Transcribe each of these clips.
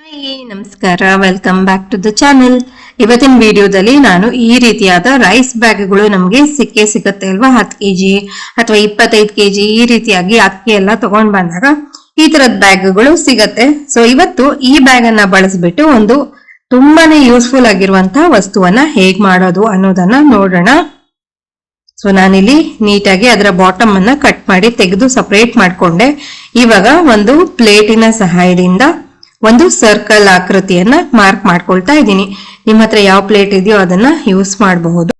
Hi ನಮಸ್ಕಾರ, welcome back to the channel. ಇವತ್ತಿನ ವಿಡಿಯೋದಲ್ಲಿ ನಾನು ಈ ರೀತಿಯಾದ ರೈಸ್ ಬ್ಯಾಗ್ಗಳು ನಮಗೆ ಸಿಗುತ್ತೆ ಅಲ್ವಾ, 10 kg ಅಥವಾ 25 kg ಈ ರೀತಿಯಾಗಿ ಅಕ್ಕಿ ಎಲ್ಲ ತಗೊಂಡ್ ಬಂದಾಗ ಈ ತರದ ಬ್ಯಾಗ್ಗಳು ಸಿಗತ್ತೆ. ಸೊ ಇವತ್ತು ಈ ಬ್ಯಾಗ್ ಅನ್ನ ಬಳಸ್ಬಿಟ್ಟು ಒಂದು ತುಂಬಾನೇ ಯೂಸ್ಫುಲ್ ಆಗಿರುವಂತಹ ವಸ್ತುವನ್ನ ಹೇಗ್ ಮಾಡೋದು ಅನ್ನೋದನ್ನ ನೋಡೋಣ. ಸೊ ನಾನಿಲ್ಲಿ ನೀಟಾಗಿ ಅದರ ಬಾಟಮ್ ಅನ್ನ ಕಟ್ ಮಾಡಿ ತೆಗೆದು ಸಪರೇಟ್ ಮಾಡ್ಕೊಂಡೆ. ಇವಾಗ ಒಂದು ಪ್ಲೇಟಿನ ಸಹಾಯದಿಂದ ಒಂದು ಸರ್ಕಲ್ ಆಕೃತಿಯನ್ನ ಮಾರ್ಕ್ ಮಾಡ್ಕೊಳ್ತಾ ಇದ್ದೀನಿ. ನಿಮ್ಮ ಹತ್ರ ಯಾವ ಪ್ಲೇಟ್ ಇದೆಯೋ ಅದನ್ನ ಯೂಸ್ ಮಾಡಬಹುದು.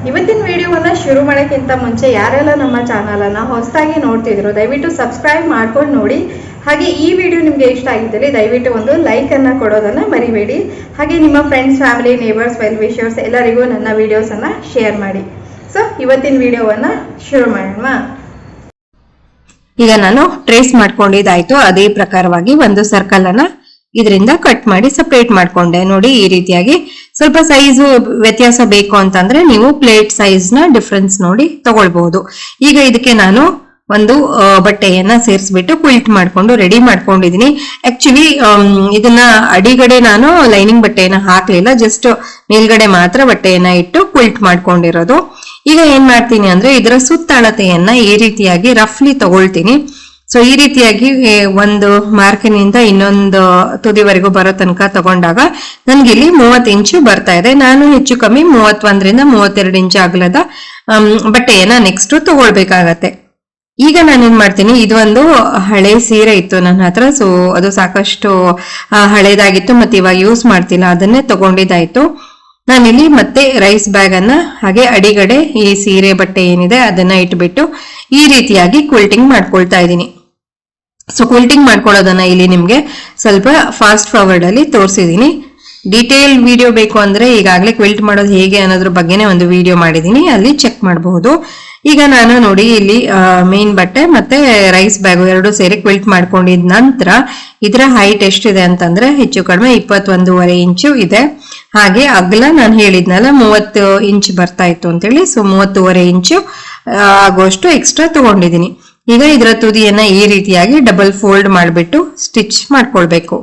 ಇವತ್ತಿನ ವಿಡಿಯೋವನ್ನ ಶುರು ಮಾಡೋಕ್ಕಿಂತ ಮುಂಚೆ ಯಾರೆಲ್ಲ ನಮ್ಮ ಚಾನಲ್ ಅನ್ನ ಹೊಸದಾಗಿ ನೋಡ್ತಿದ್ರು ದಯವಿಟ್ಟು ಸಬ್ಸ್ಕ್ರೈಬ್ ಮಾಡ್ಕೊಂಡು ನೋಡಿ. ಹಾಗೆ ಈ ವಿಡಿಯೋ ನಿಮ್ಗೆ ಇಷ್ಟ ಆಗಿದ್ದಲ್ಲಿ ದಯವಿಟ್ಟು ಒಂದು ಲೈಕ್ ಅನ್ನ ಕೊಡೋದನ್ನ ಮರಿಬೇಡಿ. ಹಾಗೆ ನಿಮ್ಮ friends, family, neighbours, well wishers ಎಲ್ಲರಿಗೂ ನನ್ನ ವಿಡಿಯೋಸ್ ಅನ್ನ ಶೇರ್ ಮಾಡಿ. ಸೊ ಇವತ್ತಿನ ವಿಡಿಯೋವನ್ನ ಶುರು ಮಾಡೋಣ. ಈಗ ನಾನು ಟ್ರೇಸ್ ಮಾಡ್ಕೊಂಡಿದ್ದಾಯ್ತು. ಅದೇ ಪ್ರಕಾರವಾಗಿ ಒಂದು ಸರ್ಕಲ್ ಅನ್ನ ಇದರಿಂದ ಕಟ್ ಮಾಡಿ ಸಪರೇಟ್ ಮಾಡ್ಕೊಂಡೆ. ನೋಡಿ ಈ ರೀತಿಯಾಗಿ ಸ್ವಲ್ಪ ಸೈಜು ವ್ಯತ್ಯಾಸ ಬೇಕು ಅಂತಂದ್ರೆ ನೀವು ಪ್ಲೇಟ್ ಸೈಜ್ ನ ಡಿಫ್ರೆನ್ಸ್ ನೋಡಿ ತಗೊಳ್ಬಹುದು. ಈಗ ಇದಕ್ಕೆ ನಾನು ಒಂದು ಬಟ್ಟೆಯನ್ನ ಸೇರಿಸ್ಬಿಟ್ಟು ಕ್ವಿಲ್ಟ್ ಮಾಡ್ಕೊಂಡು ರೆಡಿ ಮಾಡ್ಕೊಂಡಿದೀನಿ. ಆಕ್ಚುಲಿ ಇದನ್ನ ಅಡಿಗಡೆ ನಾನು ಲೈನಿಂಗ್ ಬಟ್ಟೆಯನ್ನ ಹಾಕ್ಲಿಲ್ಲ, ಜಸ್ಟ್ ಮೇಲ್ಗಡೆ ಮಾತ್ರ ಬಟ್ಟೆಯನ್ನ ಇಟ್ಟು ಕ್ವಿಲ್ಟ್ ಮಾಡ್ಕೊಂಡಿರೋದು. ಈಗ ಏನ್ ಮಾಡ್ತೀನಿ ಅಂದ್ರೆ ಇದರ ಸುತ್ತಳತೆಯನ್ನ ಈ ರೀತಿಯಾಗಿ ರಫ್ಲಿ ತಗೊಳ್ತೀನಿ. ಸೊ ಈ ರೀತಿಯಾಗಿ ಒಂದು ಮಾರ್ಕಿನಿಂದ ಇನ್ನೊಂದು ತುದಿವರೆಗೂ ಬರೋ ತನಕ ತಗೊಂಡಾಗ ನನ್ಗಿಲ್ಲಿ 30 ಇಂಚು ಬರ್ತಾ ಇದೆ. ನಾನು ಹೆಚ್ಚು ಕಮ್ಮಿ 31ರಿಂದ 32 ಇಂಚು ಅಗಲದ ಬಟ್ಟೆಯನ್ನ ನೆಕ್ಸ್ಟ್ ತಗೊಳ್ಬೇಕಾಗತ್ತೆ. ಈಗ ನಾನೇನ್ ಮಾಡ್ತೀನಿ, ಇದು ಒಂದು ಹಳೆ ಸೀರೆ ಇತ್ತು ನನ್ನ ಹತ್ರ. ಸೊ ಅದು ಸಾಕಷ್ಟು ಹಳೇದಾಗಿತ್ತು, ಮತ್ತೆ ಇವಾಗ ಯೂಸ್ ಮಾಡ್ತಿಲ್ಲ, ಅದನ್ನೇ ತಗೊಂಡಿದ್ದಾಯ್ತು. ನಾನಿಲ್ಲಿ ಮತ್ತೆ ರೈಸ್ ಬ್ಯಾಗ್ ಅನ್ನ ಹಾಗೆ ಅಡಿಗಡೆ ಈ ಸೀರೆ ಬಟ್ಟೆ ಏನಿದೆ ಅದನ್ನ ಇಟ್ಬಿಟ್ಟು ಈ ರೀತಿಯಾಗಿ ಕ್ವಿಲ್ಟಿಂಗ್ ಮಾಡ್ಕೊಳ್ತಾ ಇದ್ದೀನಿ. ಸೊ ಕ್ವಿಲ್ಟಿಂಗ್ ಮಾಡ್ಕೊಳ್ಳೋದನ್ನ ಇಲ್ಲಿ ನಿಮ್ಗೆ ಸ್ವಲ್ಪ ಫಾಸ್ಟ್ ಫಾರ್ವರ್ಡ್ ಅಲ್ಲಿ ತೋರಿಸಿದೀನಿ. ಡೀಟೇಲ್ ವಿಡಿಯೋ ಬೇಕು ಅಂದ್ರೆ ಈಗಾಗಲೇ ಕ್ವಿಲ್ಟ್ ಮಾಡೋದು ಹೇಗೆ ಅನ್ನೋದ್ರ ಬಗ್ಗೆನೇ ಒಂದು ವಿಡಿಯೋ ಮಾಡಿದೀನಿ, ಅಲ್ಲಿ ಚೆಕ್ ಮಾಡಬಹುದು. ಈಗ ನಾನು ನೋಡಿ ಇಲ್ಲಿ ಮೇನ್ ಬಟ್ಟೆ ಮತ್ತೆ ರೈಸ್ ಬ್ಯಾಗ್ ಎರಡು ಸೇರಿ ಕ್ವಿಲ್ಟ್ ಮಾಡ್ಕೊಂಡಿದ ನಂತರ ಇದರ ಹೈಟ್ ಎಷ್ಟಿದೆ ಅಂತಂದ್ರೆ ಹೆಚ್ಚು ಕಡಿಮೆ 21.5 ಇಂಚು ಇದೆ. ಹಾಗೆ ಅಗಲ ನಾನು ಹೇಳಿದ್ನಲ್ಲ 30 ಇಂಚ್ ಬರ್ತಾ ಇತ್ತು ಅಂತೇಳಿ, ಸೊ 30.5 ಇಂಚು ಆಗುವಷ್ಟು ಎಕ್ಸ್ಟ್ರಾ ತಗೊಂಡಿದ್ದೀನಿ. ಈಗ ಇದರ ತುದಿಯನ್ನ ಈ ರೀತಿಯಾಗಿ ಡಬಲ್ ಫೋಲ್ಡ್ ಮಾಡಿಬಿಟ್ಟು ಸ್ಟಿಚ್ ಮಾಡ್ಕೊಳ್ಬೇಕು.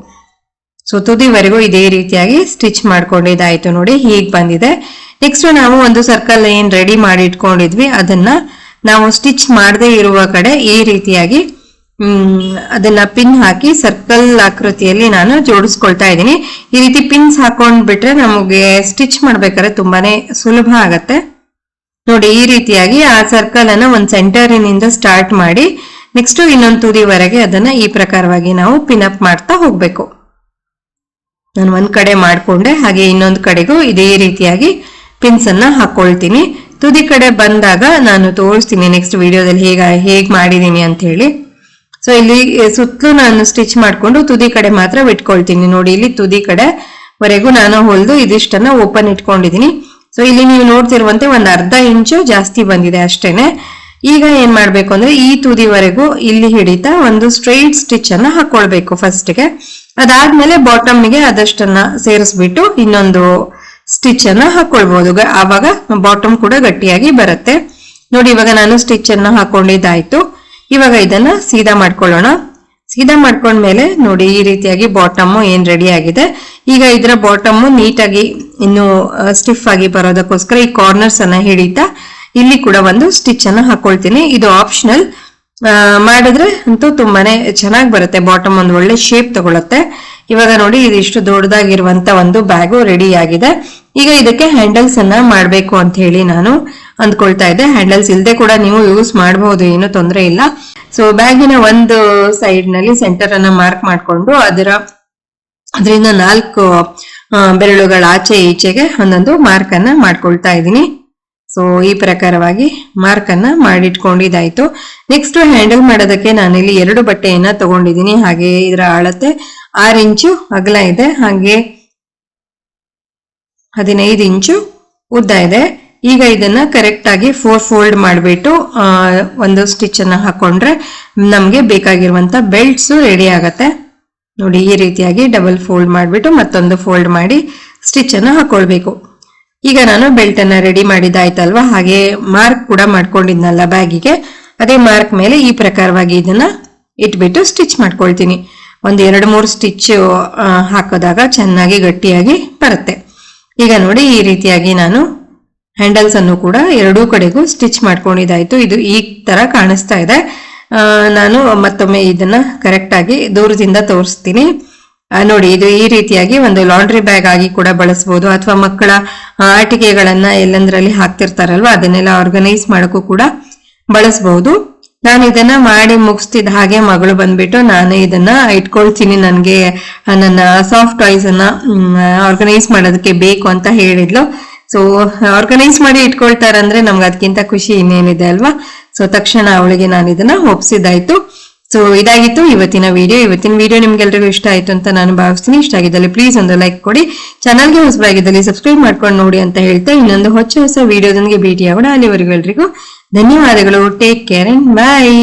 ಸೊ ತುದಿವರೆಗೂ ಇದೇ ರೀತಿಯಾಗಿ ಸ್ಟಿಚ್ ಮಾಡ್ಕೊಂಡಿದ್ದಾಯ್ತು. ನೋಡಿ ಹೀಗ್ ಬಂದಿದೆ. ನೆಕ್ಸ್ಟ್ ನಾವು ಒಂದು ಸರ್ಕಲ್ ಏನ್ ರೆಡಿ ಮಾಡಿ ಇಟ್ಕೊಂಡಿದ್ವಿ ಅದನ್ನ ನಾವು ಸ್ಟಿಚ್ ಮಾಡದೇ ಇರುವ ಕಡೆ ಈ ರೀತಿಯಾಗಿ ಅದನ್ನ ಪಿನ್ ಹಾಕಿ ಸರ್ಕಲ್ ಆಕೃತಿಯಲ್ಲಿ ನಾನು ಜೋಡಿಸ್ಕೊಳ್ತಾ ಇದ್ದೀನಿ. ಈ ರೀತಿ ಪಿನ್ಸ್ ಹಾಕೊಂಡ್ ಬಿಟ್ರೆ ನಮಗೆ ಸ್ಟಿಚ್ ಮಾಡ್ಬೇಕಾದ್ರೆ ತುಂಬಾನೇ ಸುಲಭ ಆಗತ್ತೆ. ನೋಡಿ ಈ ರೀತಿಯಾಗಿ ಆ ಸರ್ಕಲ್ ಅನ್ನ ಒಂದ್ ಸೆಂಟರಿನಿಂದ ಸ್ಟಾರ್ಟ್ ಮಾಡಿ ನೆಕ್ಸ್ಟ್ ಇನ್ನೊಂದು ತುದಿವರೆಗೆ ಅದನ್ನ ಈ ಪ್ರಕಾರವಾಗಿ ನಾವು ಪಿನ್ ಅಪ್ ಮಾಡ್ತಾ ಹೋಗ್ಬೇಕು. ನಾನು ಒಂದ್ ಕಡೆ ಮಾಡ್ಕೊಂಡೆ, ಹಾಗೆ ಇನ್ನೊಂದು ಕಡೆಗೂ ಇದೇ ರೀತಿಯಾಗಿ ಪಿನ್ಸ್ ಅನ್ನ ಹಾಕೊಳ್ತೀನಿ. ತುದಿ ಕಡೆ ಬಂದಾಗ ನಾನು ತೋರಿಸ್ತೀನಿ ನೆಕ್ಸ್ಟ್ ವಿಡಿಯೋದಲ್ಲಿ ಹೇಗ್ ಮಾಡಿದೀನಿ ಅಂತ ಹೇಳಿ. ಸೊ ಇಲ್ಲಿ ಸುತ್ತಲೂ ನಾನು ಸ್ಟಿಚ್ ಮಾಡ್ಕೊಂಡು ತುದಿ ಕಡೆ ಮಾತ್ರ ಬಿಟ್ಕೊಳ್ತೀನಿ. ನೋಡಿ ಇಲ್ಲಿ ತುದಿ ಕಡೆವರೆಗೂ ನಾನು ಹೊಲಿದು ಇದಿಷ್ಟನ್ನ ಓಪನ್ ಇಟ್ಕೊಂಡಿದೀನಿ. ಸೊ ಇಲ್ಲಿ ನೀವು ನೋಡ್ತಿರುವಂತೆ ಒಂದ್ ಅರ್ಧ ಇಂಚು ಜಾಸ್ತಿ ಬಂದಿದೆ ಅಷ್ಟೇನೆ. ಈಗ ಏನ್ ಮಾಡ್ಬೇಕು ಅಂದ್ರೆ ಈ ತುದಿವರೆಗೂ ಇಲ್ಲಿ ಹಿಡಿತಾ ಒಂದು ಸ್ಟ್ರೈಟ್ ಸ್ಟಿಚ್ ಅನ್ನ ಹಾಕೊಳ್ಬೇಕು ಫಸ್ಟ್ಗೆ. ಅದಾದ್ಮೇಲೆ ಬಾಟಮ್ಗೆ ಅದಷ್ಟನ್ನ ಸೇರಿಸ್ಬಿಟ್ಟು ಇನ್ನೊಂದು ಸ್ಟಿಚ್ ಅನ್ನ ಹಾಕೊಳ್ಬಹುದು. ಆವಾಗ ಬಾಟಮ್ ಕೂಡ ಗಟ್ಟಿಯಾಗಿ ಬರುತ್ತೆ. ನೋಡಿ ಇವಾಗ ನಾನು ಸ್ಟಿಚ್ ಅನ್ನ ಹಾಕೊಂಡಿದ್ದಾಯ್ತು. ಇವಾಗ ಇದನ್ನ ಸೀದಾ ಮಾಡ್ಕೊಳ್ಳೋಣ. ಸೀದಾ ಮಾಡ್ಕೊಂಡ್ಮೇಲೆ ನೋಡಿ ಈ ರೀತಿಯಾಗಿ ಬಾಟಮ್ ಏನ್ ರೆಡಿ ಆಗಿದೆ. ಈಗ ಇದರ ಬಾಟಮ್ ನೀಟಾಗಿ ಇನ್ನು ಸ್ಟಿಫ್ ಆಗಿ ಬರೋದಕ್ಕೋಸ್ಕರ ಈ ಕಾರ್ನರ್ಸ್ ಅನ್ನ ಹಿಡಿತಾ ಇಲ್ಲಿ ಕೂಡ ಒಂದು ಸ್ಟಿಚ್ ಅನ್ನ ಹಾಕೊಳ್ತೀನಿ. ಇದು ಆಪ್ಷನಲ್, ಮಾಡಿದ್ರೆ ಅಂತೂ ತುಂಬಾನೇ ಚೆನ್ನಾಗಿ ಬರುತ್ತೆ. ಬಾಟಮ್ ಒಂದು ಒಳ್ಳೆ ಶೇಪ್ ತಗೊಳುತ್ತೆ. ಇವಾಗ ನೋಡಿ ಇದಿಷ್ಟು ದೊಡ್ಡದಾಗಿರುವಂತ ಒಂದು ಬ್ಯಾಗು ರೆಡಿ ಆಗಿದೆ. ಈಗ ಇದಕ್ಕೆ ಹ್ಯಾಂಡಲ್ಸ್ ಅನ್ನ ಮಾಡ್ಬೇಕು ಅಂತ ಹೇಳಿ ನಾನು ಅಂದ್ಕೊಳ್ತಾ ಇದ್ದೆ. ಹ್ಯಾಂಡಲ್ಸ್ ಇಲ್ದೆ ಕೂಡ ನೀವು ಯೂಸ್ ಮಾಡಬಹುದು, ಏನು ತೊಂದರೆ ಇಲ್ಲ. ಸೊ ಬ್ಯಾಗಿನ ಒಂದು ಸೈಡ್ ನಲ್ಲಿ ಸೆಂಟರ್ ಅನ್ನ ಮಾರ್ಕ್ ಮಾಡ್ಕೊಂಡು ಅದರಿಂದ 4 ಬೆರಳುಗಳ ಆಚೆ ಈಚೆಗೆ ಒಂದೊಂದು ಮಾರ್ಕ್ ಅನ್ನ ಮಾಡ್ಕೊಳ್ತಾ ಇದ್ದೀನಿ. ಸೊ ಈ ಪ್ರಕಾರವಾಗಿ ಮಾರ್ಕ್ ಅನ್ನ ಮಾಡಿಟ್ಕೊಂಡಿದ್ದಾಯ್ತು. ನೆಕ್ಸ್ಟ್ ಹ್ಯಾಂಡಲ್ ಮಾಡೋದಕ್ಕೆ ನಾನಿಲ್ಲಿ 2 ಬಟ್ಟೆಯನ್ನ ತಗೊಂಡಿದ್ದೀನಿ. ಹಾಗೆ ಇದರ ಅಳತೆ 6 ಇಂಚು ಅಗಲ ಇದೆ, ಹಾಗೆ 15 ಇಂಚು ಉದ್ದ ಇದೆ. ಈಗ ಇದನ್ನ ಕರೆಕ್ಟ್ ಆಗಿ 4 ಫೋಲ್ಡ್ ಮಾಡಿಬಿಟ್ಟು ಒಂದು ಸ್ಟಿಚ್ ಅನ್ನ ಹಾಕೊಂಡ್ರೆ ನಮ್ಗೆ ಬೇಕಾಗಿರುವಂತ ಬೆಲ್ಟ್ಸ್ ರೆಡಿ ಆಗತ್ತೆ. ನೋಡಿ ಈ ರೀತಿಯಾಗಿ ಡಬಲ್ ಫೋಲ್ಡ್ ಮಾಡಿಬಿಟ್ಟು ಮತ್ತೊಂದು ಫೋಲ್ಡ್ ಮಾಡಿ ಸ್ಟಿಚ್ ಅನ್ನ ಹಾಕೊಳ್ಬೇಕು. ಈಗ ನಾನು ಬೆಲ್ಟ್ ಅನ್ನ ರೆಡಿ ಮಾಡಿದ್ದಾಯ್ತಲ್ವಾ, ಹಾಗೆ ಮಾರ್ಕ್ ಕೂಡ ಮಾಡ್ಕೊಂಡಿದ್ನಲ್ಲ ಬ್ಯಾಗಿಗೆ, ಅದೇ ಮಾರ್ಕ್ ಮೇಲೆ ಈ ಪ್ರಕಾರವಾಗಿ ಇದನ್ನ ಇಟ್ಬಿಟ್ಟು ಸ್ಟಿಚ್ ಮಾಡ್ಕೊಳ್ತೀನಿ. ಒಂದು 2-3 ಸ್ಟಿಚ್ ಹಾಕಿದಾಗ ಚೆನ್ನಾಗಿ ಗಟ್ಟಿಯಾಗಿ ಬರುತ್ತೆ. ಈಗ ನೋಡಿ ಈ ರೀತಿಯಾಗಿ ನಾನು ಹ್ಯಾಂಡಲ್ಸ್ ಅನ್ನು ಕೂಡ ಎರಡೂ ಕಡೆಗೂ ಸ್ಟಿಚ್ ಮಾಡ್ಕೊಂಡಿದ್ದಾಯ್ತು. ಇದು ಈ ತರ ಕಾಣಿಸ್ತಾ ಇದೆ. ನಾನು ಮತ್ತೊಮ್ಮೆ ಇದನ್ನ ಕರೆಕ್ಟ್ ಆಗಿ ದೂರದಿಂದ ತೋರಿಸ್ತೀನಿ. ನೋಡಿ, ಇದು ಈ ರೀತಿಯಾಗಿ ಒಂದು ಲಾಂಡ್ರಿ ಬ್ಯಾಗ್ ಆಗಿ ಕೂಡ ಬಳಸಬಹುದು, ಅಥವಾ ಮಕ್ಕಳ ಆಟಿಕೆಗಳನ್ನ ಎಲ್ಲಂದ್ರಲ್ಲಿ ಹಾಕ್ತಿರ್ತಾರಲ್ವಾ ಅದನ್ನೆಲ್ಲ ಆರ್ಗನೈಸ್ ಮಾಡೋಕ್ಕೂ ಕೂಡ ಬಳಸಬಹುದು. ನಾನು ಇದನ್ನ ಮಾಡಿ ಮುಗಿಸ್ತಿದ್ದ ಹಾಗೆ ಮಗಳು ಬಂದ್ಬಿಟ್ಟು ನಾನು ಇದನ್ನ ಇಟ್ಕೊಳ್ತೀನಿ, ನನ್ಗೆ ನನ್ನ ಸಾಫ್ಟ್ ಟಾಯ್ಸ್ ಅನ್ನ ಆರ್ಗನೈಸ್ ಮಾಡೋದಕ್ಕೆ ಬೇಕು ಅಂತ ಹೇಳಿದ್ಲು. ಸೊ ಆರ್ಗನೈಸ್ ಮಾಡಿ ಇಟ್ಕೊಳ್ತಾರಂದ್ರೆ ನಮ್ಗೆ ಅದಕ್ಕಿಂತ ಖುಷಿ ಇನ್ನೇನಿದೆ ಅಲ್ವಾ. ಸೊ ತಕ್ಷಣ ಅವಳಿಗೆ ನಾನು ಇದನ್ನ ಒಪ್ಸಿದಾಯ್ತು. ಸೊ ಇದಾಗಿತ್ತು ಇವತ್ತಿನ ವಿಡಿಯೋ ನಿಮ್ಗೆಲ್ರಿಗೂ ಇಷ್ಟ ಆಯ್ತು ಅಂತ ನಾನು ಭಾವಿಸ್ತೀನಿ. ಇಷ್ಟ ಆಗಿದ್ದಲ್ಲಿ ಪ್ಲೀಸ್ ಒಂದು ಲೈಕ್ ಕೊಡಿ, ಚಾನಲ್ಗೆ ಹೊಸಬಾಗಿದ್ದಲ್ಲಿ ಸಬ್ಸ್ಕ್ರೈಬ್ ಮಾಡ್ಕೊಂಡು ನೋಡಿ ಅಂತ ಹೇಳ್ತಾ ಇನ್ನೊಂದು ಹೊಸ ವಿಡಿಯೋದೊಂದಿಗೆ ಭೇಟಿಯಾಗೋಣ. ಅಲ್ಲಿವರೆಗೂ ಎಲ್ರಿಗೂ ಧನ್ಯವಾದಗಳು. Take care and bye.